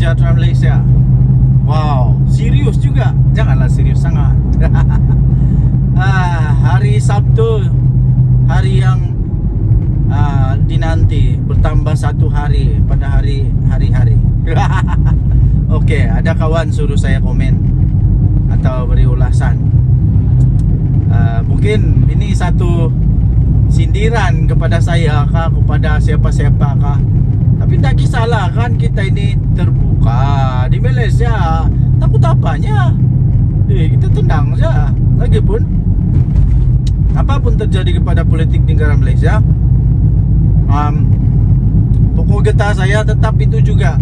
sejahtera Malaysia. Wow, serius juga. Janganlah serius sangat. Hari Sabtu, hari yang dinanti, bertambah satu hari pada hari-hari. Okey, ada kawan suruh saya komen atau beri ulasan. Mungkin ini satu sindiran kepada saya kah, kepada siapa-siapa kah. Tapi tak kisahlah, kan kita ini terbuka di Malaysia. Takut apanya? Kita tenang saja. Lagipun apapun terjadi kepada politik negara Malaysia, pokok getah saya tetap itu juga.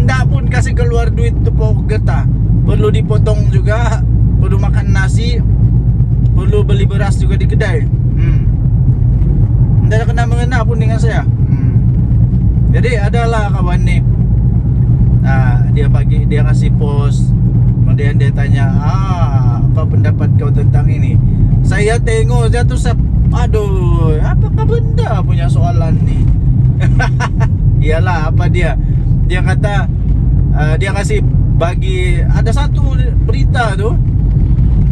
Ndak pun kasih keluar duit tu pokok getah. Perlu dipotong juga, perlu makan nasi, perlu beli beras juga di kedai. Ndak ada kena-mengena pun dengan saya. Jadi adalah kawan ni, dia kasih post, kemudian dia tanya, apa pendapat kau tentang ini? Saya tengok dia tu, aduh, apakah benda punya soalan ni? Iyalah, apa dia kata, dia kasih bagi, ada satu berita tu,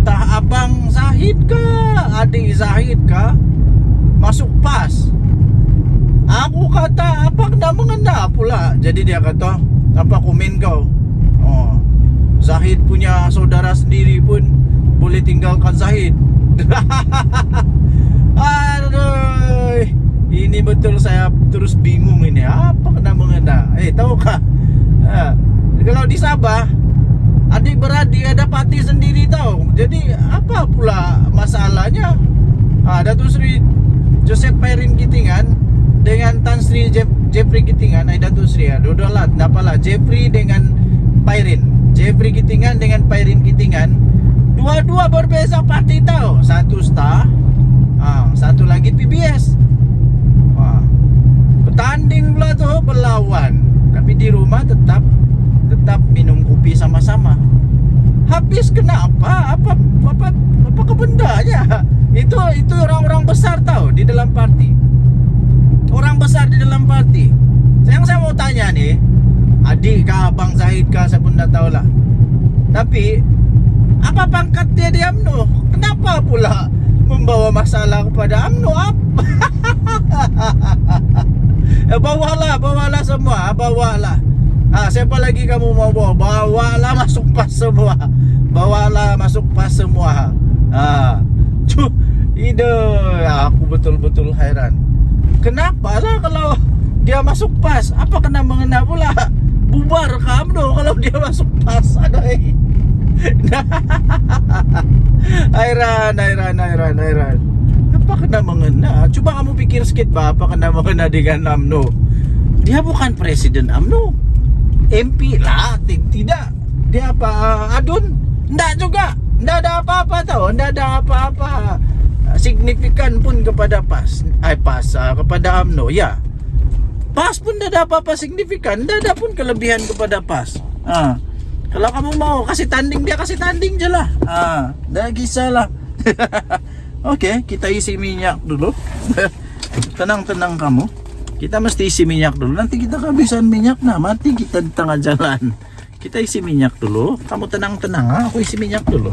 entah abang Zahid ke adik Zahid ke masuk PAS. Aku kata, apa kena mengena pula. Jadi dia kata, apa komen kau? Zahid punya saudara sendiri pun boleh tinggalkan Zahid. Aduh, ini betul saya terus bingung ini. Apa kena mengena? Tahukah? Kalau di Sabah, adik-beradik ada parti sendiri tahu. Jadi apa pula masalahnya? Datuk Seri Joseph Pairin Kitingan dengan Tan Sri Jeffrey Kitingan, Datuk Sri, dua-dualah, nampaklah Jeffrey dengan Pairin. Jeffrey Kitingan dengan Pairin Kitingan, dua-dua berbeza parti tahu. Satu Star, satu lagi PBS. Bertanding pula tu, berlawan. Tapi di rumah tetap minum kopi sama-sama. Habis kenapa? Apa bendanya? Itu orang-orang besar tahu di dalam parti. Orang besar di dalam parti. Yang saya mau tanya nih, adik kah, abang Zahid kah, saya pun dah tahulah. Tapi apa pangkat dia di UMNO? Kenapa pula membawa masalah kepada UMNO? Bawalah semua, bawalah. Siapa lagi kamu mau bawa? Bawalah masuk PAS semua. Bawalah masuk PAS semua. Aku betul-betul hairan. Kenapa lah kalau dia masuk PAS? Apa kena mengena pula? Bubar ke UMNO kalau dia masuk PAS? Adai. Hairan. Apa kena mengena? Cuba kamu pikir sikit apa kena mengena dengan UMNO? Dia bukan presiden UMNO. MP lah, tidak. Dia apa? Adun? Ndak juga. Ndak ada apa-apa tahu. Ndak ada apa-apa signifikan pun kepada PAS, kepada UMNO. Ya, PAS pun tidak ada apa-apa signifikan, tidak ada pun kelebihan kepada PAS. Kalau kamu mau kasih tanding, dia kasih tanding je lah. Dah kisahlah. Okey, kita isi minyak dulu. Tenang kamu. Kita mesti isi minyak dulu. Nanti kita kehabisan minyak, mati kita di tengah jalan. Kita isi minyak dulu. Kamu tenang, aku isi minyak dulu.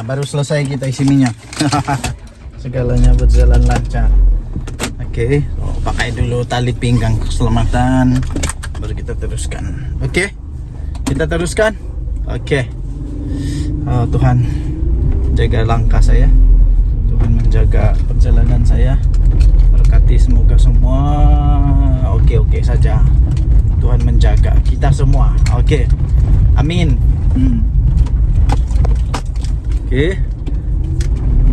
baru selesai kita isi minyak. Segalanya berjalan lancar. Oke, so, pakai dulu tali pinggang keselamatan, baru kita teruskan. Oke, kita teruskan. Oke. Oh, Tuhan jaga langkah saya, Tuhan menjaga perjalanan saya, berkati semoga semua oke saja. Tuhan menjaga kita semua. Oke, amin. Oke,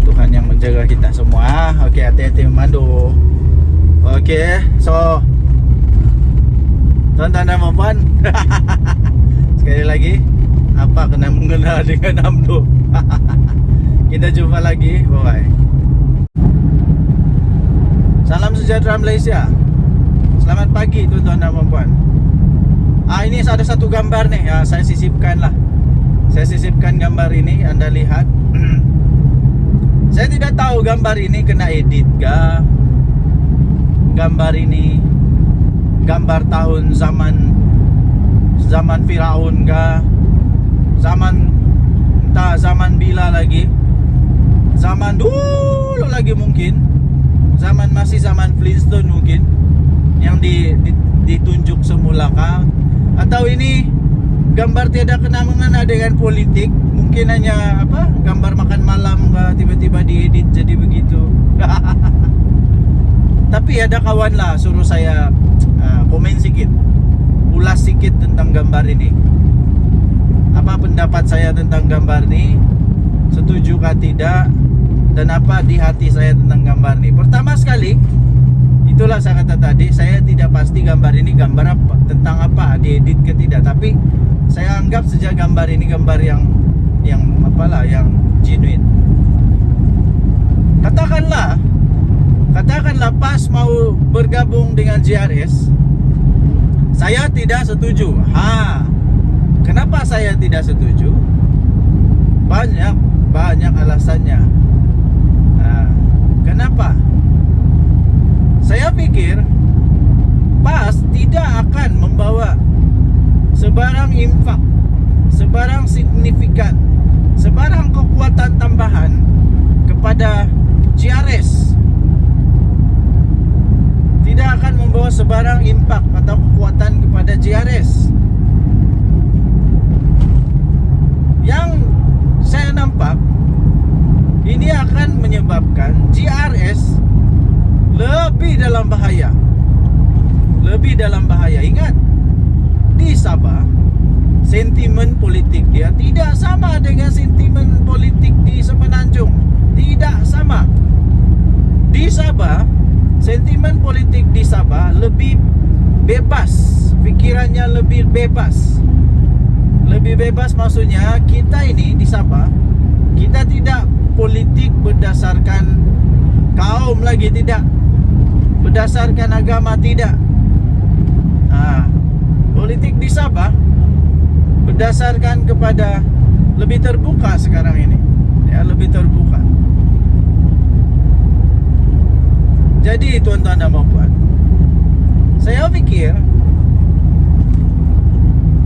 Tuhan yang menjaga kita semua. Oke, hati-hati memandu. Oke, so tuan-tuan dan puan, sekali lagi, apa kena mengena dengan UMNO? Kita jumpa lagi. Bye. Salam sejahtera Malaysia. Selamat pagi tuan-tuan dan puan. Ini ada satu gambar nih, saya sisipkan lah. Saya sisipkan gambar ini, Anda lihat. Saya tidak tahu gambar ini kena edit kah? Gambar ini gambar tahun zaman Firaun kah? Entah zaman bila lagi. Zaman dulu lagi mungkin. Masih zaman Flintstone mungkin. Yang ditunjuk semula kah? Atau ini gambar tiada kena mengena dengan politik? Mungkin hanya gambar makan malam kah, tiba-tiba diedit jadi begitu. Tapi ada kawan lah suruh saya komen sedikit, ulas sedikit tentang gambar ini. Apa pendapat saya tentang gambar ini? Setuju kah tidak? Dan apa di hati saya tentang gambar ini? Pertama sekali, itulah saya kata tadi, saya tidak pasti gambar ini gambar apa, tentang apa, diedit ke tidak. Tapi saya anggap sejak gambar ini gambar yang genuine. Katakanlah pas mau bergabung dengan JRS, saya tidak setuju. Kenapa saya tidak setuju? Banyak alasannya. Kenapa? Saya pikir PAS tidak akan membawa sebarang infak, sebarang signifikan, sebarang kekuatan tambahan kepada JRS. Tidak akan membawa sebarang impak atau kekuatan kepada JRS. Yang saya nampak, ini akan menyebabkan JRS lebih dalam bahaya. Lebih dalam bahaya. Ingat, di Sabah sentimen politik dia tidak sama dengan sentimen politik di Semenanjung. Tidak sama. Di Sabah, sentimen politik di Sabah lebih bebas. Pikirannya lebih bebas. Lebih bebas maksudnya kita ini di Sabah, kita tidak politik berdasarkan kaum lagi, tidak. Berdasarkan agama, tidak. Politik di Sabah berdasarkan kepada lebih terbuka sekarang ini. Ya, lebih terbuka. Jadi tuan-tuan dan puan, saya pikir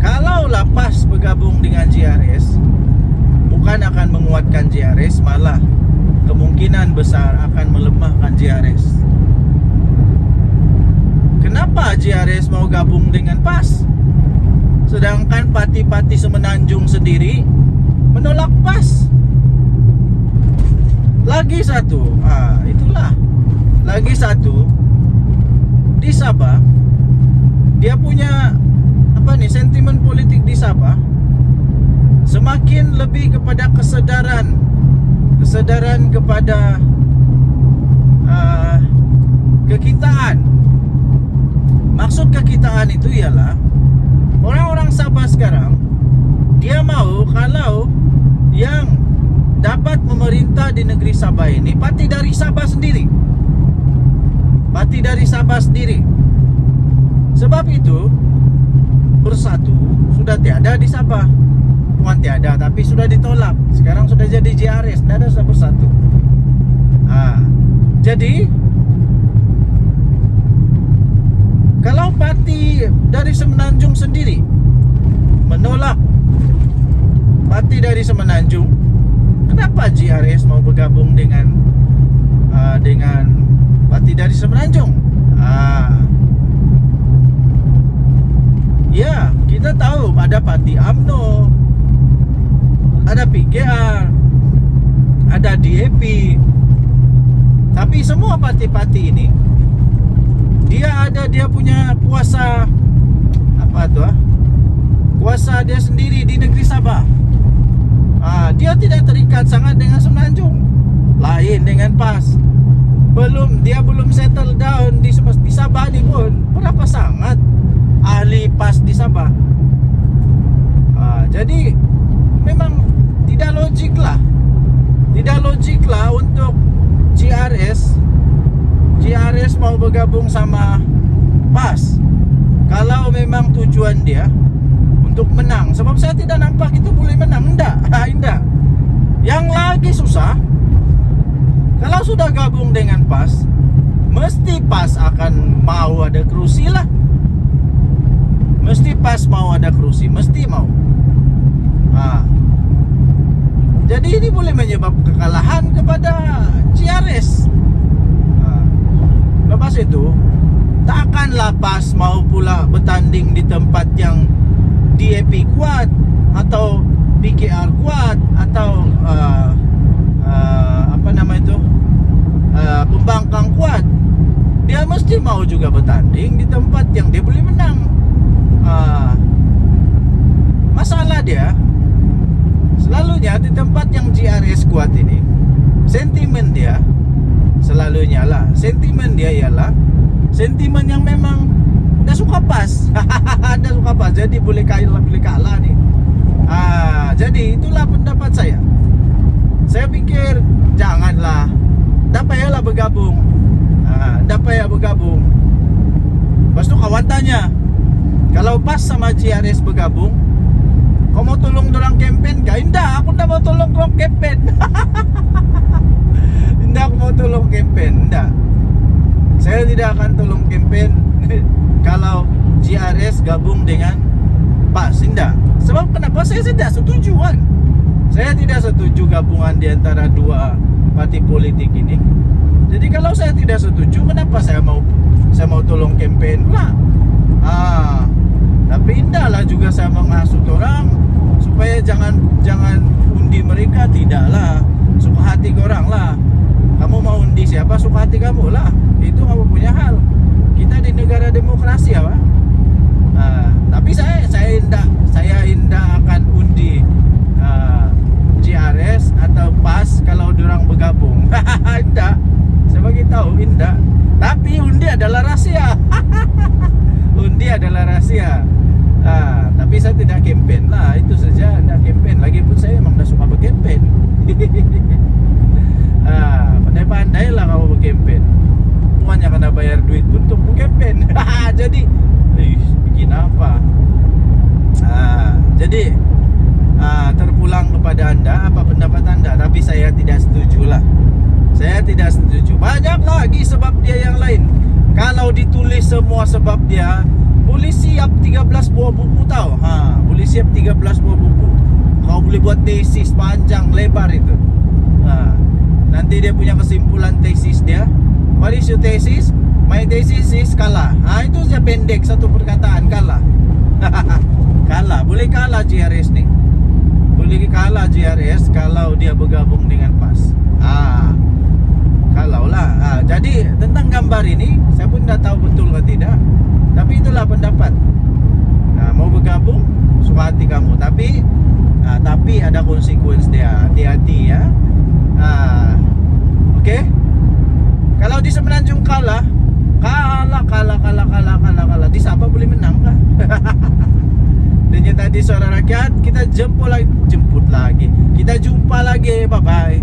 kalau PAS bergabung dengan JRS, bukan akan menguatkan JRS, malah kemungkinan besar akan melemahkan JRS. Kenapa JRS mau gabung dengan PAS? Sedangkan parti-parti Semenanjung sendiri menolak PAS. Lagi satu, itulah. Lagi satu, di Sabah dia punya sentimen politik di Sabah semakin lebih kepada kesadaran kepada kekitaan. Maksud kekitaan itu ialah orang-orang Sabah sekarang, dia mau kalau yang dapat memerintah di negeri Sabah ini parti dari Sabah sendiri. Parti dari Sabah sendiri. Sebab itu Bersatu sudah tiada di Sabah. Bukan tiada, tapi sudah ditolak. Sekarang sudah jadi JRS, tidak ada sudah Bersatu. Jadi kalau parti dari Semenanjung sendiri menolak parti dari Semenanjung, kenapa GRS mau bergabung dengan parti dari Semenanjung? Ya, kita tahu ada parti UMNO, ada PKR, ada DAP. Tapi semua parti-parti ini dia punya kuasa kuasa dia sendiri di negeri Sabah. Dia tidak terikat sangat dengan Semenanjung. Lain dengan PAS. Dia belum settle down di Sabah ni pun. Berapa sangat ahli PAS di Sabah. Jadi memang tidak logik lah untuk GRS mau bergabung sama PAS kalau memang tujuan dia untuk menang. Sebab saya tidak nampak itu boleh menang. Enggak. Yang lagi susah, kalau sudah gabung dengan PAS, mesti PAS akan mau ada kerusi lah. Mesti PAS mau ada kerusi, mesti mau. Jadi ini boleh menyebabkan kekalahan kepada GRS. Lepas itu, takkanlah PAS mau pula bertanding di tempat yang DAP kuat atau PKR kuat atau pembangkang kuat. Dia mesti mau juga bertanding di tempat yang dia boleh menang. Masalah dia selalunya di tempat yang GRS kuat ini, sentimen dia ialah sentimen yang memang dah suka PAS. Dah suka PAS, jadi boleh kalah nih. Jadi itulah pendapat saya. Saya pikir janganlah, tak payahlah bergabung. Tak payah bergabung. Lepas tu kawan tanya, kalau PAS sama GRS bergabung, kau mau tolong dorang kempen kah? Indah, aku tak mau tolong dorang kempen. Indah, aku mau tolong kempen. Indah, saya tidak akan tolong kempen kalau GRS gabung dengan PAS. Indah. Sebab kenapa? Saya tidak setuju kan. Saya tidak setuju gabungan di antara dua parti politik ini. Jadi kalau saya tidak setuju, kenapa saya mau tolong kempen pula? Tapi indahlah juga saya menghasut orang supaya jangan undi mereka. Tidaklah, suka hati korang lah. Kamu mau undi siapa, suka hati kamu lah. Itu kamu punya hal. Kita di negara demokrasi apa? Tapi saya indah akan undi GRS atau PAS kalau diorang bergabung. Indah, saya bagi tahu indah. Tapi undi adalah rahasia. Undi adalah rahasia. Tapi saya tidak kempen lah, itu saja. Tidak kempen. Lagipun saya memang dah suka berkempen. Pandai-pandai lah kamu berkempen. Hanya kena bayar duit untuk berkempen. Jadi bikin apa? Jadi terpulang kepada anda, apa pendapat anda? Tapi saya tidak setuju lah. Saya tidak setuju. Banyak lagi sebab dia yang lain. Kalau ditulis semua sebab dia, boleh siap 13 buah buku tau. Boleh siap 13 buah buku. Kau boleh buat tesis panjang lebar itu. Nanti dia punya kesimpulan tesis dia. What is your thesis? My thesis is kalah. Itu saja pendek, satu perkataan, kalah. Kalah, boleh kalah GRS nih. Boleh kalah GRS kalau dia bergabung dengan PAS. Kalau lah. Jadi tentang gambar ini saya pun tidak tahu betul atau tidak. Tapi itulah pendapat. Mau bergabung, suka hati kamu. Tapi ada konsekuensi dia. Hati-hati ya. Oke. Kalau di Semenanjung kalah. Di Sabah boleh menang kah? Dan yang tadi Suara Rakyat, kita jemput lagi. Kita jumpa lagi. Bye bye.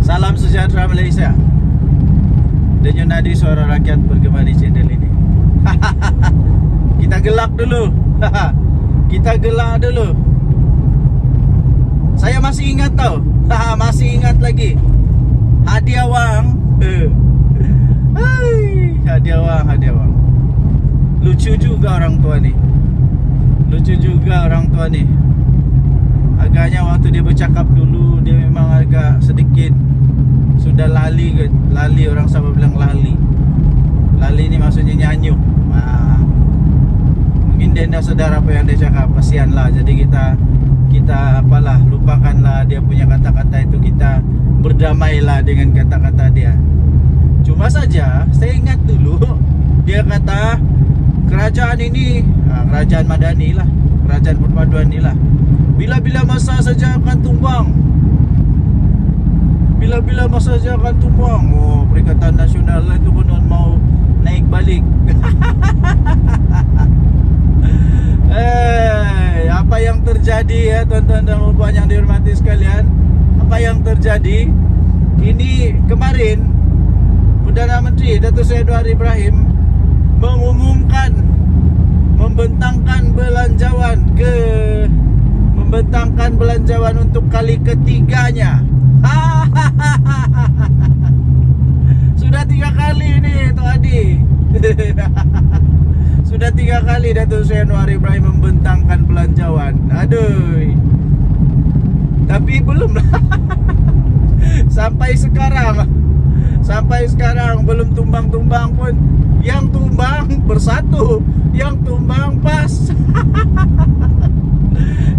Salam sejahtera Malaysia. Dan yang tadi Suara Rakyat bergema di channel ini. Kita gelak dulu. Kita gelak dulu. Saya masih ingat tau. Masih ingat lagi. Hadiah wang. Hadiah wang. Lucu juga orang tua nih. agaknya waktu dia bercakap dulu dia memang agak sedikit sudah lali orang sama bilang lali ini maksudnya nyanyuk. Mungkin dia tidak sadar apa yang dia cakap, kasihan lah. Jadi kita apalah, lupakanlah dia punya kata-kata itu, kita berdamailah dengan kata-kata dia. Cuma saja saya ingat dulu dia kata kerajaan ini, kerajaan Madani lah, kerajaan perpaduan ini lah, bila-bila masa saja akan tumbang. Bila-bila masa saja akan tumbang. Oh, Perikatan Nasional itu konon mau naik balik. Apa yang terjadi ya tuan-tuan dan puan yang dihormati sekalian? Apa yang terjadi? Ini kemarin Perdana Menteri Datuk Seri Anwar Ibrahim mengumumkan membentangkan belanjawan untuk kali ketiganya. Sudah 3 kali ini Tok Adi. Sudah 3 kali Datuk Seri Anwar Ibrahim membentangkan belanjawan. Aduh. Tapi belum lah. Sampai sekarang belum tumbang-tumbang pun. Yang tumbang bersatu, yang tumbang pas.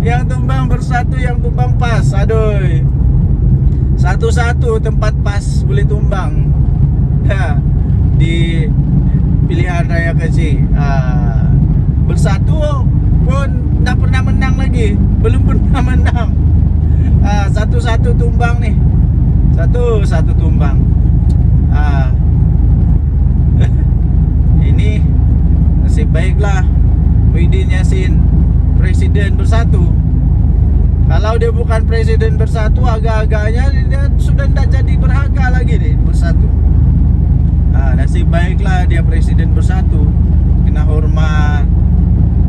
Yang tumbang bersatu, yang tumbang pas. Aduh. Satu-satu tempat pas boleh tumbang. Di pilihan raya kecil. Bersatu pun tak pernah menang lagi. Belum pernah menang. Satu-satu tumbang nih. Satu-satu tumbang. Ini nasib baiklah Muhyiddin Yassin Presiden Bersatu. Kalau dia bukan Presiden Bersatu, agak-agaknya dia sudah tidak jadi berharga lagi nih Bersatu. Nasib baiklah dia Presiden Bersatu, kena hormat,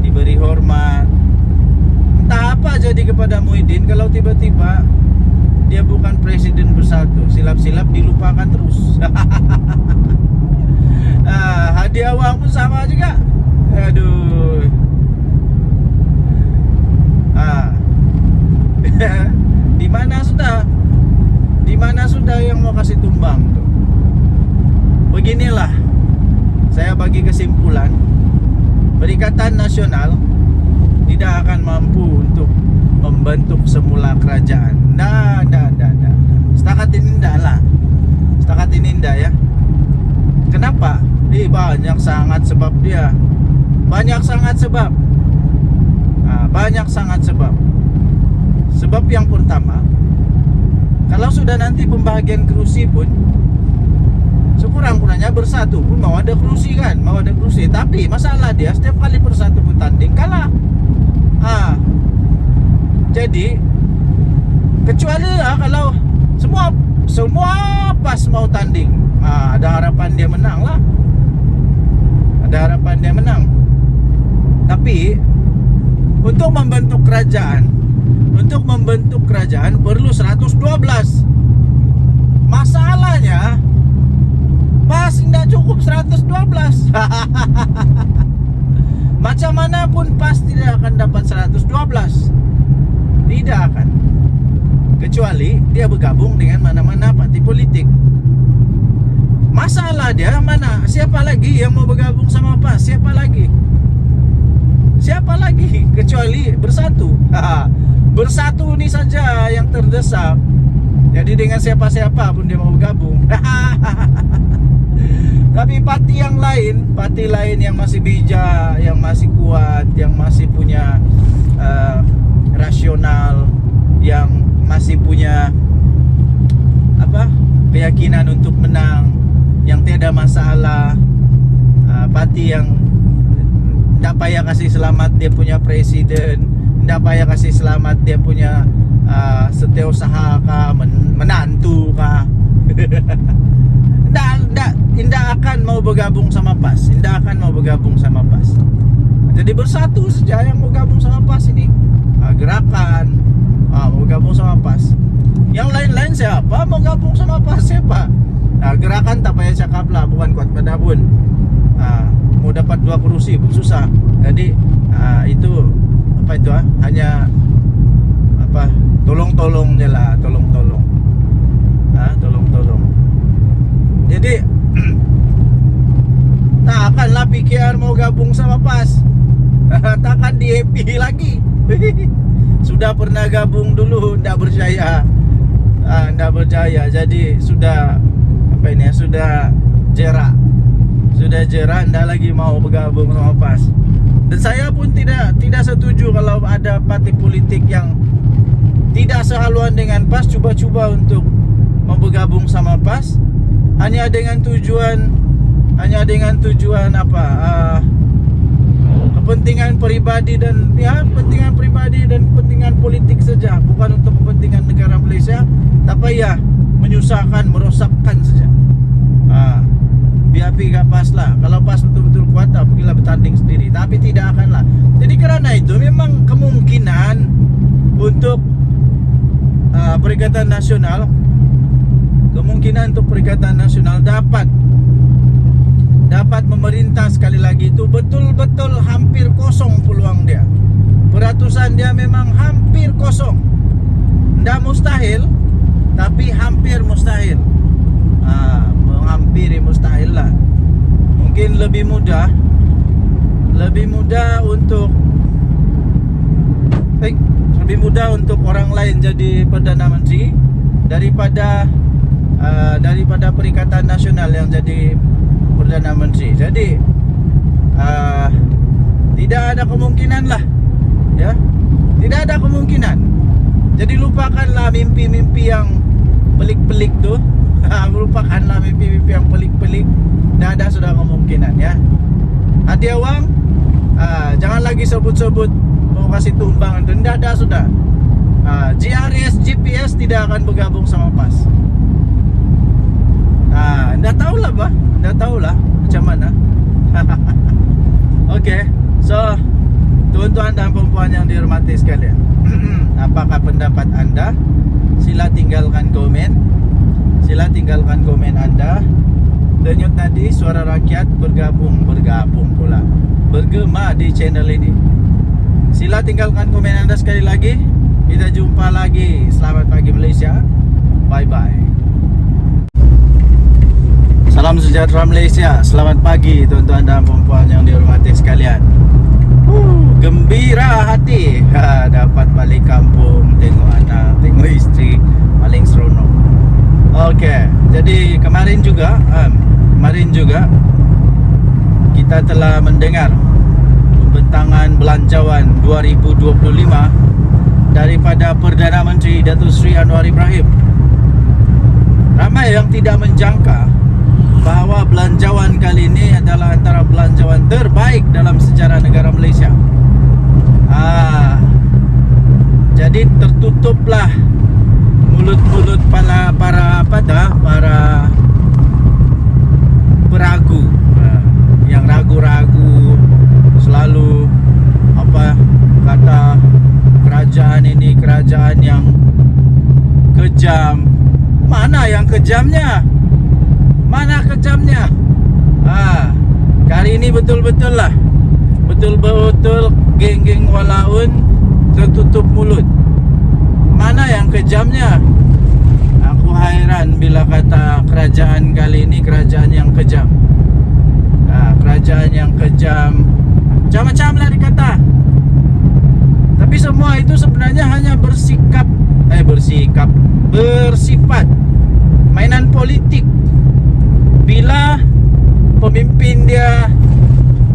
diberi hormat. Entah apa jadi kepada Muhyiddin kalau tiba-tiba dia bukan Presiden Bersatu, silap-silap dilupakan terus. Hadiah uang pun sama juga. Aduh. Di mana sudah yang mau kasih tumbang tuh? Beginilah saya bagi kesimpulan, Perikatan Nasional tidak akan mampu untuk membentuk semula kerajaan. Nah. Setakat ini enggak ya. Kenapa? Banyak sangat sebab dia. Banyak sangat sebab. Sebab yang pertama, kalau sudah nanti pembagian kursi pun sekurang-kurangnya Bersatu pun mau ada kursi kan, tapi masalah dia setiap kali Bersatu bertanding kalah. Jadi kecuali lah kalau semua pas mau tanding, ada harapan dia menang lah. Tapi untuk membentuk kerajaan perlu 112. Masalahnya pas tidak cukup 112. Macam mana pun pas tidak akan dapat 112. Tidak akan. Kecuali dia bergabung dengan mana-mana parti politik. Masalah dia mana? Siapa lagi yang mau bergabung sama PAS? Siapa lagi? Kecuali Bersatu. Bersatu ini saja yang terdesak. Jadi dengan siapa-siapa pun dia mau bergabung. Tapi parti lain yang masih bijak, yang masih kuat, yang masih punya rasional, yang masih punya keyakinan untuk menang, yang tiada masalah, parti yang tidak payah kasih selamat dia punya presiden, tidak payah kasih selamat dia punya setiausaha kah, menantu kah. Tidak akan mau bergabung sama PAS. Jadi Bersatu saja yang mau gabung sama PAS ini. Gerakan mau gabung sama PAS. Yang lain-lain siapa mau gabung sama PAS? Siapa? Gerakan tak payah cakap lah, bukan kuat pada pun. Mau dapat 2 kursi pun susah. Jadi itu hanya apa, tolong-tolong je lah, tolong-tolong. Tolong-tolong. Jadi takkanlah PKR mau gabung sama PAS. Takkan di happy lagi. Sudah pernah gabung dulu, ndak berjaya. Ndak berjaya. Jadi sudah apa ini? Sudah jerak. Ndak lagi mau bergabung sama PAS. Dan saya pun tidak setuju kalau ada parti politik yang tidak sehaluan dengan PAS coba-coba untuk mau bergabung sama PAS hanya dengan tujuan apa? Kepentingan pribadi dan kepentingan politik saja, bukan untuk kepentingan negara Malaysia, tapi ya menyusahkan, merosakkan saja. Biar gak PAS lah. Kalau PAS betul-betul kuat, pergilah bertanding sendiri. Tapi tidak akan lah. Jadi kerana itu memang kemungkinan untuk Perikatan Nasional, dapat memerintah sekali lagi itu betul-betul hampir kosong peluang dia. Peratusan dia memang hampir kosong. Tidak mustahil, tapi hampir mustahil. Menghampiri mustahil lah. Mungkin lebih mudah untuk orang lain jadi Perdana Menteri daripada Perikatan Nasional yang jadi Perdana Menteri. Jadi tidak ada kemungkinan lah, ya, tidak ada kemungkinan. Jadi lupakanlah mimpi-mimpi yang pelik-pelik tuh. Lupakanlah mimpi-mimpi yang pelik-pelik. Tidak ada sudah kemungkinan, ya. Hadiah wang, jangan lagi sebut-sebut mau kasih tumbang. Tidak ada sudah. GRS, GPS tidak akan bergabung sama PAS. Tidak tahulah bah, tidak tahulah macam mana. Okay, so tuan-tuan dan puan-puan yang dihormati sekalian, apakah pendapat anda? Sila tinggalkan komen anda. Denyut nadi suara rakyat bergabung pula, bergema di channel ini. Sila tinggalkan komen anda sekali lagi. Kita jumpa lagi. Selamat pagi Malaysia. Bye bye. Salam sejahtera Malaysia. Selamat pagi tuan-tuan dan puan-puan yang dihormati sekalian. Gembira hati dapat balik kampung, tengok anak, tengok isteri, paling seronok. Okey, jadi kemarin juga kita telah mendengar pembentangan belanjawan 2025 daripada Perdana Menteri Datuk Seri Anwar Ibrahim. Ramai yang tidak menjangka bahawa belanjawan kali ini adalah antara belanjawan terbaik dalam sejarah negara Malaysia. Jadi tertutuplah mulut-mulut para peragu, yang ragu-ragu, selalu kata kerajaan ini kerajaan yang kejam. Mana yang kejamnya? Kali ini betul-betul geng-geng walaun tertutup mulut. Mana yang kejamnya? Aku hairan bila kata kerajaan kali ini kerajaan yang kejam. Kerajaan yang kejam, macam-macam lah dikata. Tapi semua itu sebenarnya hanya bersifat mainan politik. Bila pemimpin dia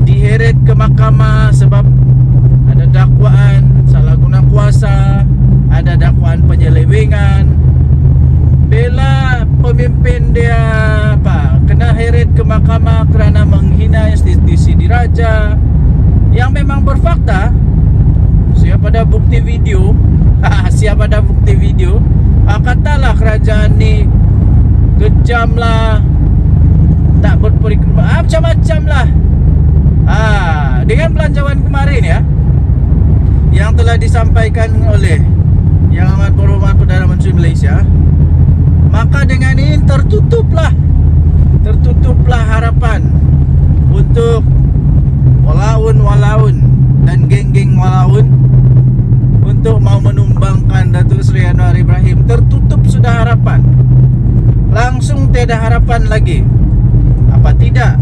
diheret ke mahkamah sebab ada dakwaan salah guna kuasa, ada dakwaan penyelewengan. Bila pemimpin dia kena heret ke mahkamah kerana menghina institusi diraja yang memang berfakta, siapa ada bukti video katalah kerajaan ni kejam lah, tak berperiksa, macam-macam lah. Dengan belanjawan kemarin ya, yang telah disampaikan oleh Yang Amat Berhormat Perdana Menteri Malaysia, maka dengan ini tertutuplah harapan untuk walaun dan geng-geng walaun untuk mau menumbangkan Datuk Seri Anwar Ibrahim, tertutup sudah harapan. Langsung tiada harapan lagi. Apa tidak?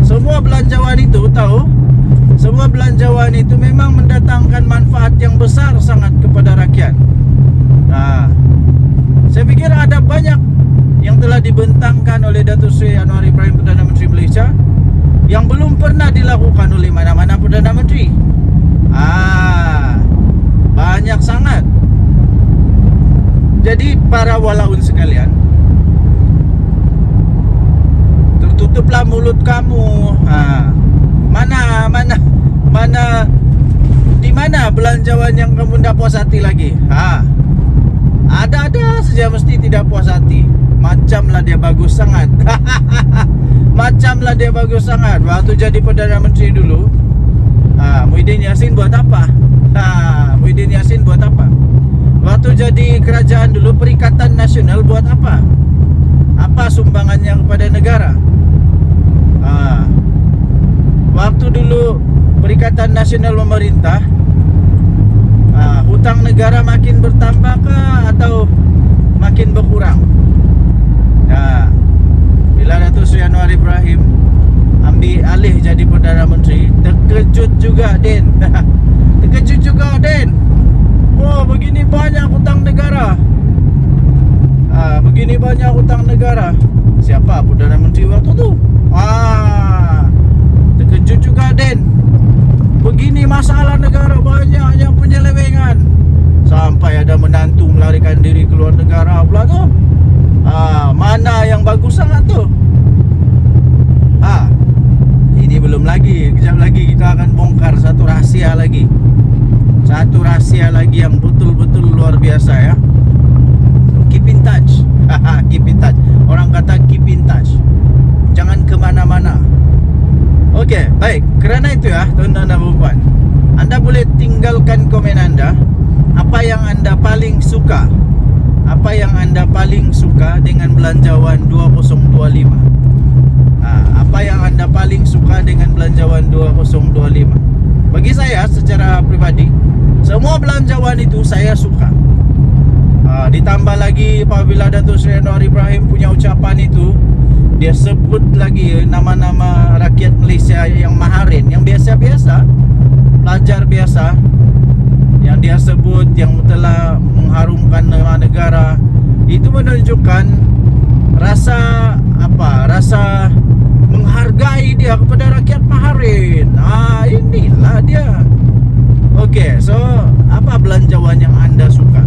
Semua belanjawan itu tahu, semua belanjawan itu memang mendatangkan manfaat yang besar sangat kepada rakyat. Saya pikir ada banyak yang telah dibentangkan oleh Datuk Seri Anwar Ibrahim, Perdana Menteri Malaysia, yang belum pernah dilakukan oleh mana-mana Perdana Menteri. Banyak sangat. Jadi para walaun sekalian, tertutuplah mulut kamu. Di mana belanjawan yang kamu tidak puas hati lagi? Ada saja mesti tidak puas hati. Macamlah dia bagus sangat. Macamlah dia bagus sangat. Waktu jadi Perdana Menteri dulu, Muhyiddin Yassin buat apa? Muhyiddin Yassin buat apa? Waktu jadi kerajaan dulu, Perikatan Nasional buat apa? Apa sumbangannya kepada negara? Waktu dulu Perikatan Nasional memerintah, hutang negara makin bertambah kah atau makin berkurang? Bila Datuk Seri Anwar Ibrahim ambil alih jadi Perdana Menteri, terkejut juga Den. Terkejut juga Den. Wah, begini banyak hutang negara. Begini banyak hutang negara. Siapa Perdana Menteri waktu tu? Terkejut juga Den. Begini masalah negara, banyaknya penyelewengan. Sampai ada menantu melarikan diri keluar negara pula tu. Mana yang bagus sangat tu? Ini belum lagi. Kejap lagi kita akan bongkar satu rahsia lagi. Satu rahsia lagi yang betul-betul luar biasa ya. So, keep in touch. Keep in touch. Orang kata keep in touch. Jangan kemana-mana. Okey, baik. Kerana itu ya, tuan-tuan dan puan, anda boleh tinggalkan komen anda. Apa yang anda paling suka? Apa yang anda paling suka dengan belanjawan 2025? Apa yang anda paling suka dengan belanjawan 2025? Bagi saya secara pribadi, semua belanjawan itu saya suka. Ditambah lagi apabila Datuk Seri Anwar Ibrahim punya ucapan itu, dia sebut lagi nama-nama rakyat Malaysia yang maharin, yang biasa-biasa, pelajar biasa, yang dia sebut, yang telah mengharumkan nama negara. Itu menunjukkan rasa rasa menghargai dia kepada rakyat maharin. Inilah dia. Okey, so apa belanjawan yang anda suka?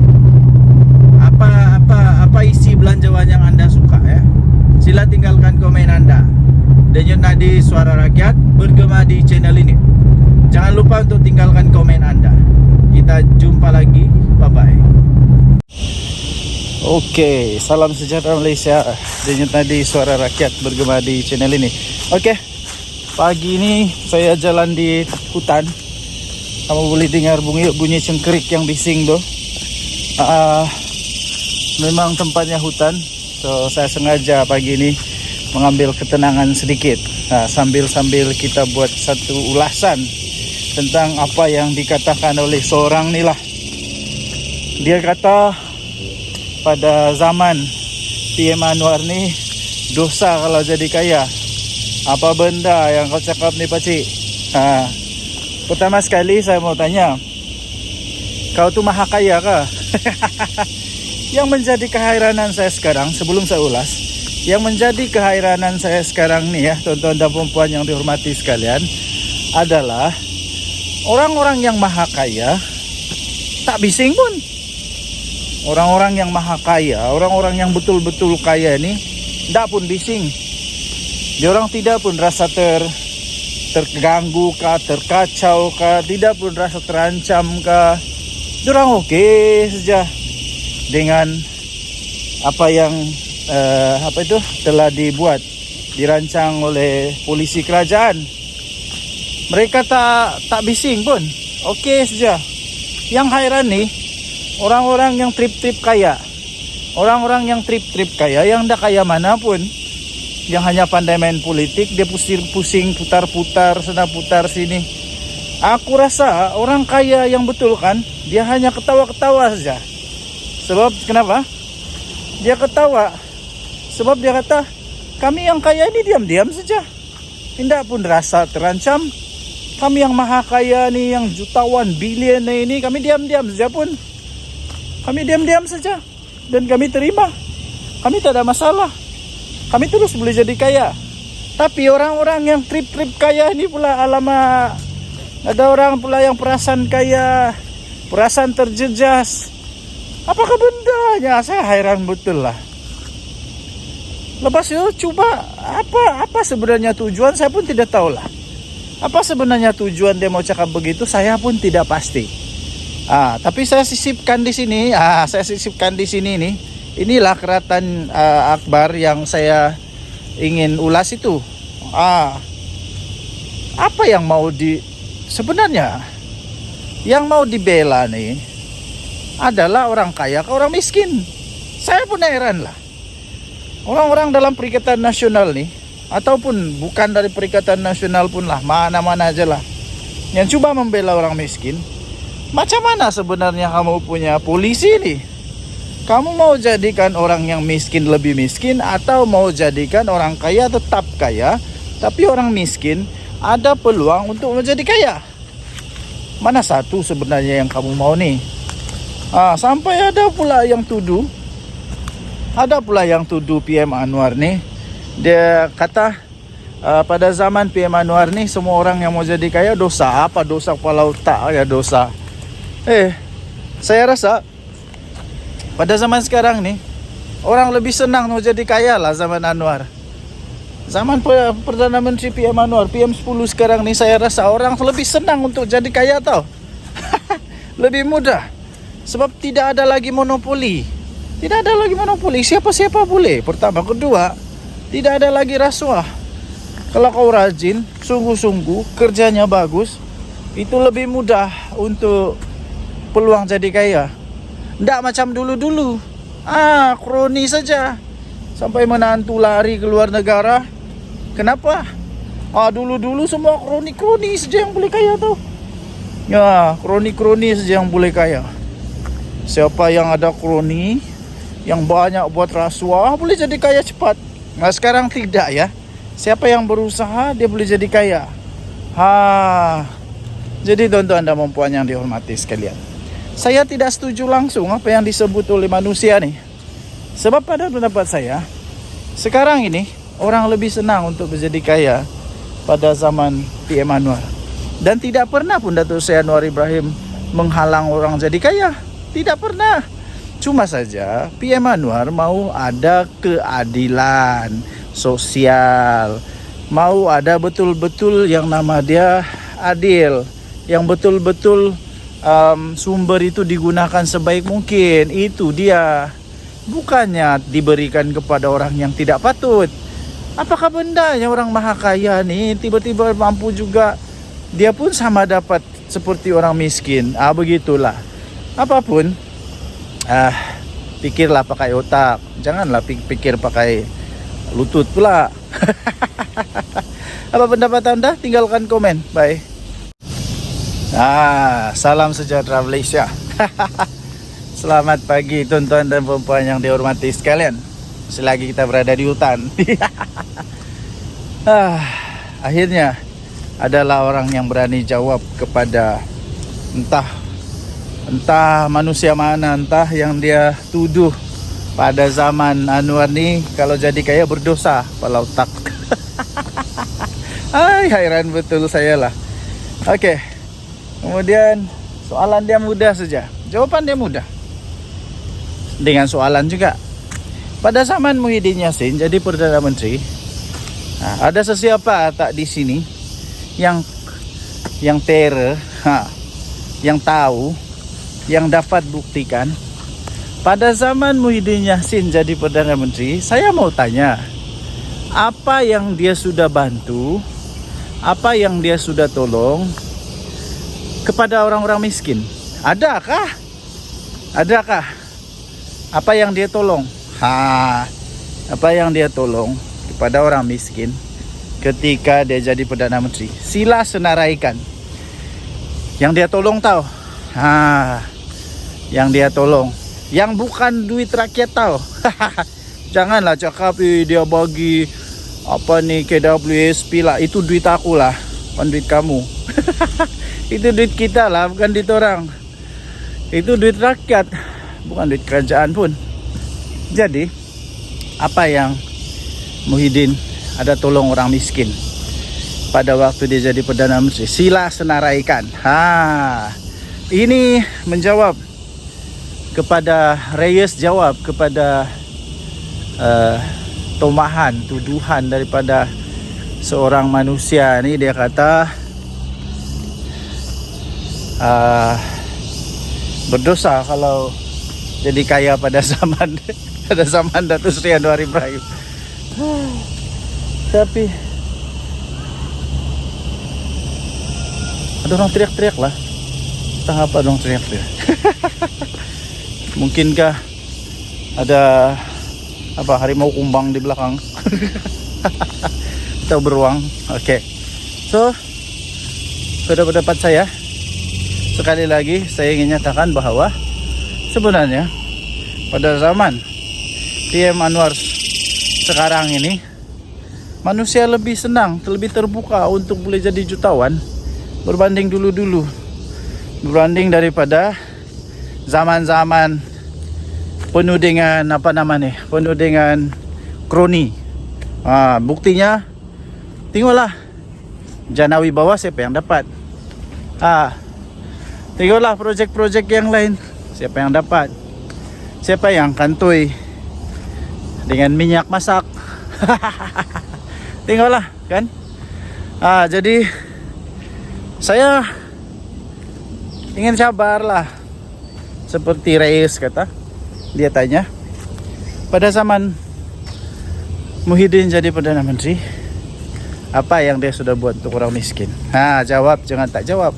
Apa isi belanjawan yang anda suka ya? Sila tinggalkan komen anda. Denyut Nadi Suara Rakyat bergema di channel ini. Jangan lupa untuk tinggalkan komen anda. Kita jumpa lagi. Bye-bye. Okey, salam sejahtera Malaysia. Denyut Nadi Suara Rakyat bergema di channel ini. Okey, pagi ini saya jalan di hutan. Kamu boleh dengar bunyi cengkerik yang bising tu. Memang tempatnya hutan. So saya sengaja pagi ini mengambil ketenangan sedikit, sambil kita buat satu ulasan tentang apa yang dikatakan oleh seorang ni lah. Dia kata pada zaman PM Anwar ni, dosa kalau jadi kaya. Apa benda yang kau cakap ni pakcik? Pertama sekali saya mau tanya, kau tu maha kaya kah? Yang menjadi keheranan saya sekarang, sebelum saya ulas, yang menjadi keheranan saya sekarang ni ya, tuan-tuan dan puan yang dihormati sekalian, adalah orang-orang yang maha kaya tak bising pun. Orang-orang yang maha kaya, orang-orang yang betul-betul kaya ni tak pun bising. Diorang tidak pun rasa terganggu kah, terkacau kah, tidak pun rasa terancam kah. Diorang okey saja dengan apa yang telah dirancang oleh polisi kerajaan. Mereka tak bising pun, okey saja. Yang hairan ni orang-orang yang trip-trip kaya. Orang-orang yang trip-trip kaya, yang dah kaya mana pun, yang hanya pandai main politik, dia pusing putar-putar sana putar sini. Aku rasa orang kaya yang betul kan, dia hanya ketawa-ketawa saja. Sebab kenapa? Dia ketawa sebab dia kata, kami yang kaya ini diam-diam saja, tidak pun rasa terancam. Kami yang maha kaya nih, yang jutawan, bilion ini, kami diam-diam saja pun. Kami diam-diam saja dan kami terima. Kami tak ada masalah. Kami terus boleh jadi kaya. Tapi orang-orang yang trip-trip kaya ini pula, alamak, ada orang pula yang perasaan kaya, perasaan terjejas. Apakah bendanya? Saya heran betul lah. Lepas itu coba apa sebenarnya tujuan, saya pun tidak tahu lah. Apa sebenarnya tujuan dia mau cakap begitu, saya pun tidak pasti. Tapi saya sisipkan di sini. Nih. Inilah keratan Akbar yang saya ingin ulas itu. Apa yang mau sebenarnya yang mau dibela nih adalah orang kaya ke orang miskin. Saya pun heran lah. Orang-orang dalam Perikatan Nasional nih, ataupun bukan dari Perikatan Nasional pun lah, mana-mana aja lah, yang coba membela orang miskin. Macam mana sebenarnya kamu punya polisi nih? Kamu mau jadikan orang yang miskin lebih miskin, atau mau jadikan orang kaya tetap kaya, tapi orang miskin ada peluang untuk menjadi kaya? Mana satu sebenarnya yang kamu mau nih? Sampai ada pula yang tuduh PM Anwar nih. Dia kata pada zaman PM Anwar nih, semua orang yang mau jadi kaya dosa. Apa dosa kepala otak ya dosa? Saya rasa pada zaman sekarang nih, orang lebih senang mau jadi kaya lah zaman Anwar. Zaman Perdana Menteri PM Anwar, PM10 sekarang nih, saya rasa orang lebih senang untuk jadi kaya tau. Lebih mudah. Sebab tidak ada lagi monopoli. Siapa-siapa boleh. Pertama. Kedua, tidak ada lagi rasuah. Kalau kau rajin, sungguh-sungguh, kerjanya bagus, itu lebih mudah untuk peluang jadi kaya. Tidak macam dulu-dulu. Kroni saja. Sampai menantu lari ke luar negara. Kenapa? Dulu-dulu semua kroni-kroni saja yang boleh kaya tau. Ya, kroni-kroni saja yang boleh kaya. Siapa yang ada kroni, yang banyak buat rasuah, boleh jadi kaya cepat. Nah sekarang tidak ya. Siapa yang berusaha, dia boleh jadi kaya. Jadi tuan-tuan dan puan yang dihormati sekalian, saya tidak setuju langsung apa yang disebut oleh manusia nih. Sebab pada pendapat saya, sekarang ini orang lebih senang untuk menjadi kaya pada zaman PM Anwar. Dan tidak pernah pun Datuk Seri Anwar Ibrahim menghalang orang jadi kaya. Tidak pernah. Cuma saja PM Anwar mau ada keadilan sosial, mau ada betul-betul yang nama dia adil, yang betul-betul sumber itu digunakan sebaik mungkin. Itu dia. Bukannya diberikan kepada orang yang tidak patut. Apakah bendanya orang maha kaya nih tiba-tiba mampu juga, dia pun sama dapat seperti orang miskin? Begitulah. Apapun, pikirlah pakai otak, janganlah pikir pakai lutut pula. Apa pendapat anda? Tinggalkan komen. Bye. Salam sejahtera Malaysia. Selamat pagi tuan-tuan dan puan yang dihormati sekalian. Selagi kita berada di hutan. Akhirnya adalah orang yang berani jawab kepada entah manusia mana, entah yang dia tuduh pada zaman Anwar ni kalau jadi kaya berdosa kepala otak. Heran betul saya lah. Okey. Kemudian soalan dia mudah saja, jawaban dia mudah. Dengan soalan juga. Pada zaman Muhyiddin Yassin jadi Perdana Menteri, ada sesiapa tak di sini yang terror, yang tahu, yang dapat buktikan pada zaman Muhyiddin Yassin jadi Perdana Menteri? Saya mau tanya, apa yang dia sudah bantu, apa yang dia sudah tolong kepada orang-orang miskin? Adakah? Apa yang dia tolong? Apa yang dia tolong kepada orang miskin ketika dia jadi Perdana Menteri? Sila senaraikan. Yang dia tolong tahu. Yang dia tolong. Yang bukan duit rakyat tahu. Janganlah cakap dia bagi apa nih KWSP lah. Itu duit aku lah, bukan duit kamu. Itu duit kita lah, bukan duit orang. Itu duit rakyat, bukan duit kerajaan pun. Jadi apa yang Muhyiddin ada tolong orang miskin pada waktu dia jadi Perdana Menteri, sila senaraikan. Ini menjawab kepada Reyes, jawab kepada tomahan, tuduhan daripada seorang manusia. Ini dia kata berdosa kalau jadi kaya pada zaman Datuk Seri Anwar Ibrahim. Tapi ada orang teriak-teriak lah. Entah apa dong teriak-teriak. Mungkinkah ada apa harimau kumbang di belakang? Atau beruang? Oke. So, pendapat saya, sekali lagi saya ingin nyatakan bahwa sebenarnya pada zaman PM Anwar sekarang ini, manusia lebih senang, lebih terbuka untuk boleh jadi jutawan berbanding dulu-dulu, berbanding daripada zaman-zaman penuh dengan penuh dengan kroni. Buktinya tengoklah Jana Wibawa siapa yang dapat. Tengoklah projek-projek yang lain, siapa yang dapat. Siapa yang kantoi dengan minyak masak. Tengoklah kan. Jadi saya ingin sabarlah. Seperti Reyes kata, dia tanya, pada zaman Muhyiddin jadi Perdana Menteri, apa yang dia sudah buat untuk orang miskin? Jawab, jangan tak jawab.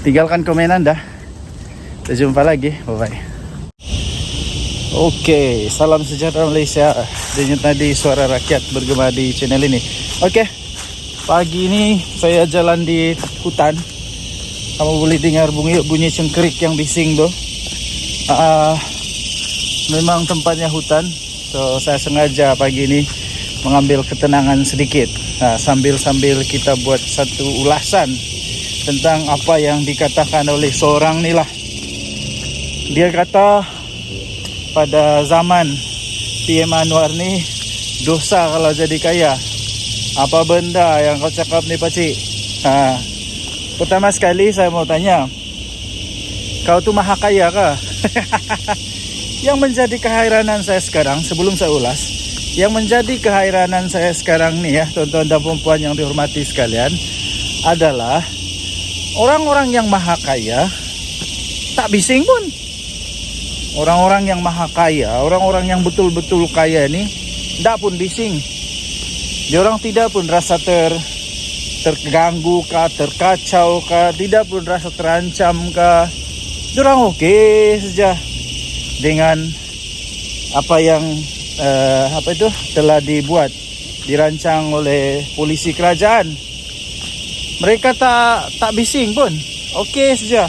Tinggalkan komen Anda. Kita jumpa lagi, bye-bye. Oke, salam sejahtera Malaysia. Dengan tadi suara rakyat bergema di channel ini. Oke, pagi ini saya jalan di hutan. Kamu boleh dengar bunyi cengkerik yang bising tuh. Memang tempatnya hutan. So saya sengaja pagi ini mengambil ketenangan sedikit. Sambil kita buat satu ulasan tentang apa yang dikatakan oleh seorang ni lah. Dia kata pada zaman PM Anwar ni dosa kalau jadi kaya. Apa benda yang kau cakap ni pakcik? Pertama sekali saya mau tanya, kau tu maha kaya kah? Yang menjadi keheranan saya sekarang, sebelum saya ulas, yang menjadi keheranan saya sekarang ni ya, tuan-tuan dan puan yang dihormati sekalian, adalah orang-orang yang maha kaya tak bising pun. Orang-orang yang maha kaya, orang-orang yang betul-betul kaya ni tak pun bising. Diorang tidak pun rasa terganggu kah, terkacau kah, tidak pun rasa terancam kah. Diorang okey saja dengan apa yang telah dibuat, dirancang oleh polisi kerajaan. Mereka tak bising pun, okey saja.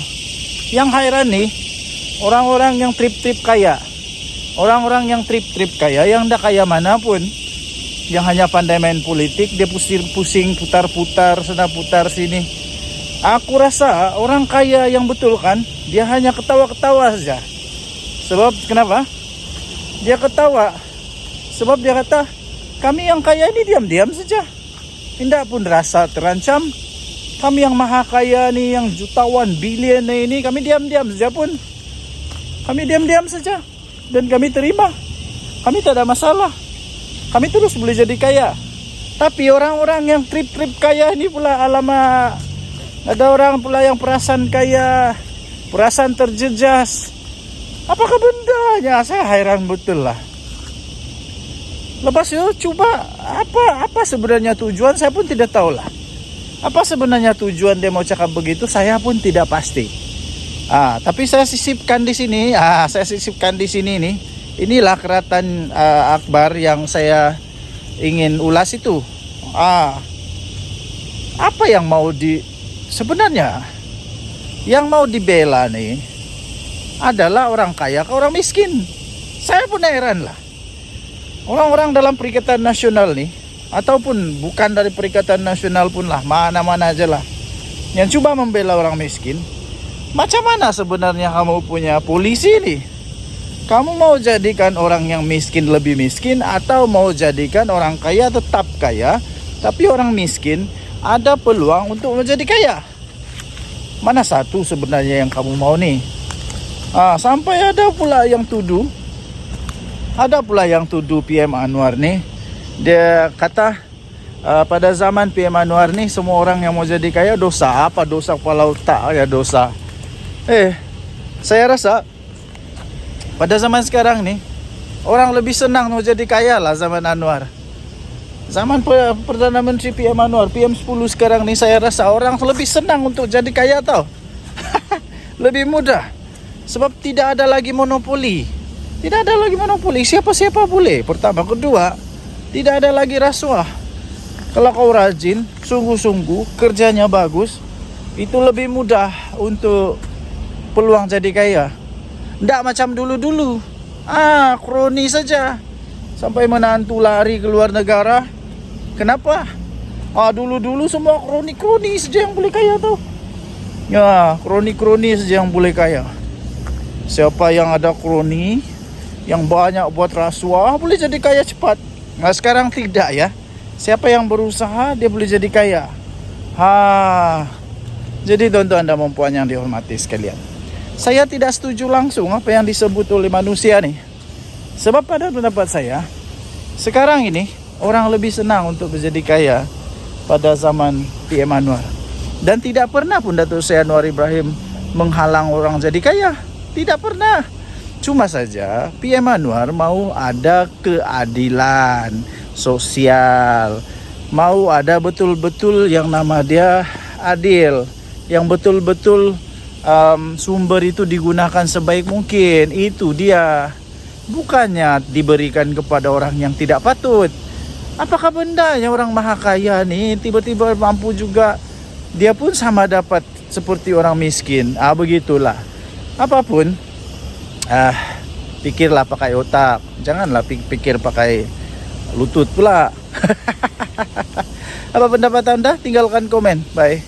Yang hairan ni orang-orang yang trip-trip kaya. Orang-orang yang trip-trip kaya, yang dah kaya mana pun, yang hanya pandai main politik, dia pusing putar-putar sana putar sini. Aku rasa orang kaya yang betul kan, dia hanya ketawa-ketawa saja. Sebab kenapa? Dia ketawa sebab dia kata, kami yang kaya ini diam-diam saja, tidak pun rasa terancam. Kami yang maha kaya ni, yang jutawan bilion ini, kami diam-diam saja pun. Kami diam-diam saja dan kami terima. Kami tak ada masalah. Kami terus boleh jadi kaya. Tapi orang-orang yang trip-trip kaya ini pula, alamak, ada orang pula yang perasaan kaya, perasaan terjejas. Apakah bendanya? Saya hairan betul lah. Lepas itu coba apa sebenarnya tujuan, saya pun tidak tahu lah. Apa sebenarnya tujuan dia mau cakap begitu, saya pun tidak pasti. Tapi saya sisipkan di sini. Saya sisipkan di sini nih. Inilah keratan akbar yang saya ingin ulas itu. Apa yang mau sebenarnya Yang mau dibela nih adalah orang kaya ke orang miskin. Saya pun heran lah. Orang-orang dalam Perikatan Nasional nih, ataupun bukan dari Perikatan Nasional pun lah, mana-mana aja lah, yang coba membela orang miskin. Macam mana sebenarnya kamu punya polisi nih? Kamu mau jadikan orang yang miskin lebih miskin, atau mau jadikan orang kaya tetap kaya, tapi orang miskin ada peluang untuk menjadi kaya? Mana satu sebenarnya yang kamu mau nih? Sampai ada pula yang tuduh PM Anwar nih. Dia kata pada zaman PM Anwar nih, semua orang yang mau jadi kaya dosa. Apa dosa kepala otak ya dosa? Saya rasa pada zaman sekarang nih, orang lebih senang mau jadi kaya lah zaman Anwar. Zaman Perdana Menteri PM Anwar, PM10 sekarang nih, saya rasa orang lebih senang untuk jadi kaya tau. Lebih mudah. Sebab tidak ada lagi monopoli. Tidak ada lagi monopoli, siapa-siapa boleh. Pertama, kedua, tidak ada lagi rasuah. Kalau kau rajin, sungguh-sungguh, kerjanya bagus, itu lebih mudah untuk peluang jadi kaya. Tidak macam dulu-dulu. Kroni saja. Sampai menantu lari ke luar negara. Kenapa? Dulu-dulu semua kroni-kroni saja yang boleh kaya tau. Ya, kroni-kroni saja yang boleh kaya. Siapa yang ada kroni, yang banyak buat rasuah, boleh jadi kaya cepat. Nah sekarang tidak ya. Siapa yang berusaha, dia boleh jadi kaya. Jadi tuan-tuan dan puan yang dihormati sekalian, saya tidak setuju langsung apa yang disebut oleh manusia nih. Sebab pada pendapat saya, sekarang ini orang lebih senang untuk menjadi kaya pada zaman PM Anwar. Dan tidak pernah pun Datuk Seri Anwar Ibrahim menghalang orang jadi kaya. Tidak pernah. Cuma saja PM Anwar mau ada keadilan sosial, mau ada betul-betul yang nama dia adil, yang betul-betul sumber itu digunakan sebaik mungkin. Itu dia. Bukannya diberikan kepada orang yang tidak patut. Apakah bendanya orang maha kaya nih tiba-tiba mampu juga, dia pun sama dapat seperti orang miskin? Begitulah. Apapun, pikirlah pakai otak, janganlah pikir pakai lutut pula. Apa pendapat anda? Tinggalkan komen. Bye.